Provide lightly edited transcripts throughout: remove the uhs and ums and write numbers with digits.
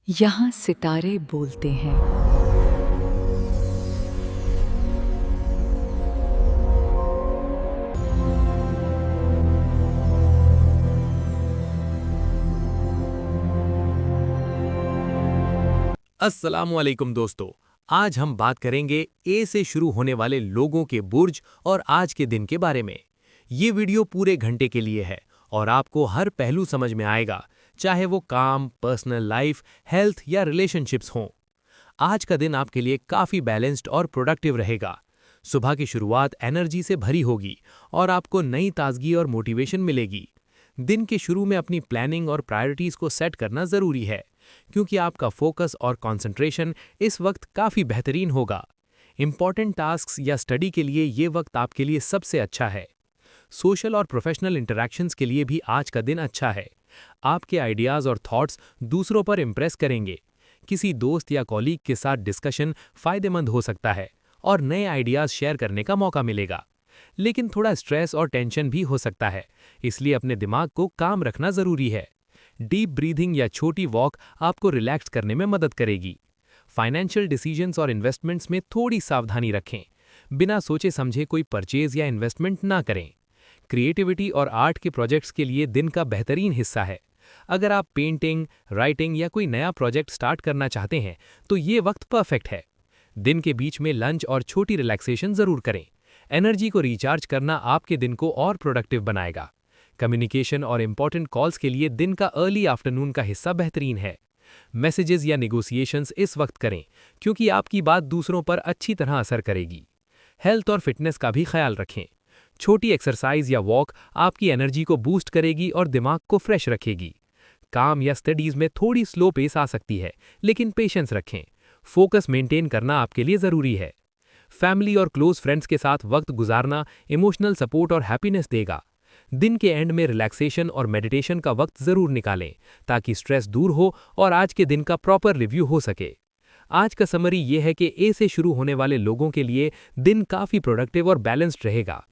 यहाँ सितारे बोलते हैं। अस्सलामुअलैकुम दोस्तों। आज हम बात करेंगे ए से शुरू होने वाले लोगों के बुर्ज और आज के दिन के बारे में। ये वीडियो पूरे घंटे के लिए है और आपको हर पहलू समझ में आएगा, चाहे वो काम, पर्सनल लाइफ, हेल्थ या रिलेशनशिप्स हों। आज का दिन आपके लिए काफ़ी बैलेंस्ड और प्रोडक्टिव रहेगा। सुबह की शुरुआत एनर्जी से भरी होगी और आपको नई ताजगी और मोटिवेशन मिलेगी। दिन के शुरू में अपनी प्लानिंग और प्रायोरिटीज़ को सेट करना ज़रूरी है, क्योंकि आपका फोकस और कंसंट्रेशन इस वक्त काफ़ी बेहतरीन होगा। इंपॉर्टेंट टास्क्स या स्टडी के लिए ये वक्त आपके लिए सबसे अच्छा है। सोशल और प्रोफेशनल इंटरैक्शंस के लिए भी आज का दिन अच्छा है। आपके आइडियाज़ और थॉट्स दूसरों पर इम्प्रेस करेंगे। किसी दोस्त या कॉलीग के साथ डिस्कशन फ़ायदेमंद हो सकता है और नए आइडियाज़ शेयर करने का मौका मिलेगा। लेकिन थोड़ा स्ट्रेस और टेंशन भी हो सकता है, इसलिए अपने दिमाग को काम रखना ज़रूरी है। डीप ब्रीथिंग या छोटी वॉक आपको रिलैक्स करने में मदद करेगी। फाइनेंशियल डिसीजंस और इन्वेस्टमेंट्स में थोड़ी सावधानी रखें। बिना सोचे समझे कोई परचेज या इन्वेस्टमेंट ना करें। क्रिएटिविटी और आर्ट के प्रोजेक्ट्स के लिए दिन का बेहतरीन हिस्सा है। अगर आप पेंटिंग, राइटिंग या कोई नया प्रोजेक्ट स्टार्ट करना चाहते हैं तो ये वक्त परफेक्ट है। दिन के बीच में लंच और छोटी रिलैक्सेशन ज़रूर करें। एनर्जी को रिचार्ज करना आपके दिन को और प्रोडक्टिव बनाएगा। कम्युनिकेशन और इम्पॉर्टेंट कॉल्स के लिए दिन का अर्ली आफ्टरनून का हिस्सा बेहतरीन है। मैसेजेस या निगोसिएशंस इस वक्त करें, क्योंकि आपकी बात दूसरों पर अच्छी तरह असर करेगी। हेल्थ और फिटनेस का भी ख्याल रखें। छोटी एक्सरसाइज या वॉक आपकी एनर्जी को बूस्ट करेगी और दिमाग को फ्रेश रखेगी। काम या स्टडीज़ में थोड़ी स्लो पेस आ सकती है, लेकिन पेशेंस रखें। फोकस मेंटेन करना आपके लिए ज़रूरी है। फैमिली और क्लोज फ्रेंड्स के साथ वक्त गुजारना इमोशनल सपोर्ट और हैप्पीनेस देगा। दिन के एंड में रिलैक्सेशन और मेडिटेशन का वक्त ज़रूर निकालें, ताकि स्ट्रेस दूर हो और आज के दिन का प्रॉपर रिव्यू हो सके। आज का समरी ये है कि ए से शुरू होने वाले लोगों के लिए दिन काफ़ी प्रोडक्टिव और बैलेंस्ड रहेगा।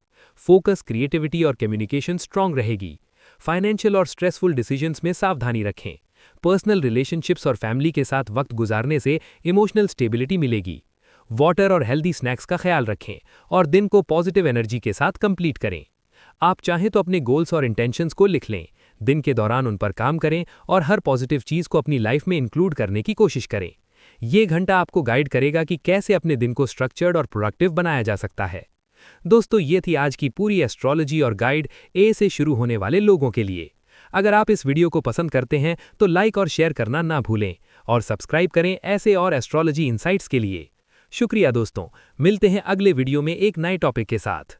फोकस, क्रिएटिविटी और कम्युनिकेशन स्ट्रांग रहेगी। फाइनेंशियल और स्ट्रेसफुल डिसीजंस में सावधानी रखें। पर्सनल रिलेशनशिप्स और फैमिली के साथ वक्त गुजारने से इमोशनल स्टेबिलिटी मिलेगी। वाटर और हेल्दी स्नैक्स का ख्याल रखें और दिन को पॉजिटिव एनर्जी के साथ कंप्लीट करें। आप चाहें तो अपने गोल्स और इंटेंशंस को लिख लें। दिन के दौरान उन पर काम करें और हर पॉजिटिव चीज़ को अपनी लाइफ में इंक्लूड करने की कोशिश करें। ये घंटा आपको गाइड करेगा कि कैसे अपने दिन को स्ट्रक्चर्ड और प्रोडक्टिव बनाया जा सकता है। दोस्तों, ये थी आज की पूरी एस्ट्रोलॉजी और गाइड ए से शुरू होने वाले लोगों के लिए। अगर आप इस वीडियो को पसंद करते हैं तो लाइक और शेयर करना ना भूलें और सब्सक्राइब करें ऐसे और एस्ट्रोलॉजी इंसाइट्स के लिए। शुक्रिया दोस्तों, मिलते हैं अगले वीडियो में एक नए टॉपिक के साथ।